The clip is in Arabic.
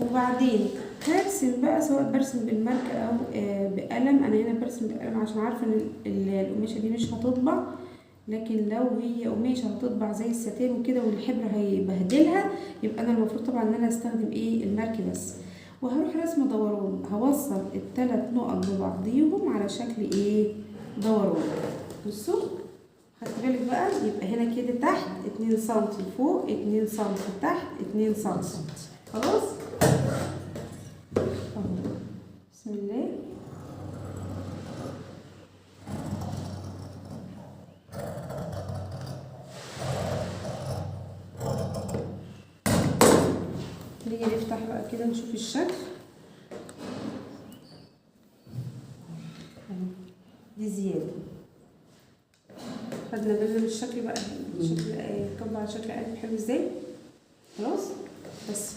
وبعدين هرسم بقى، سواء برسم بالماركة او بقلم. انا هنا برسم بالقلم عشان عارفه ان القماشه دي مش هتطبع، لكن لو هي قماشه هتطبع زي الستان وكده والحبر هيبهدلها، يبقى انا المفروض طبعا ان انا استخدم ايه، الماركة بس. وهروح رسم دوران، هوصل ال3 نقط ببعضيهم على شكل ايه، دوران. بصوا خدت بالك بقى، يبقى هنا كده تحت 2 سم فوق، 2 سم تحت، 2 سم. خلاص اهو. بسم الله. نيجي نفتح بقى كده نشوف الشكل. دي زيادة، خدنا بالنا من الشكل بقى، شكل طبع شكل قلب حلو ازاي. خلاص بس.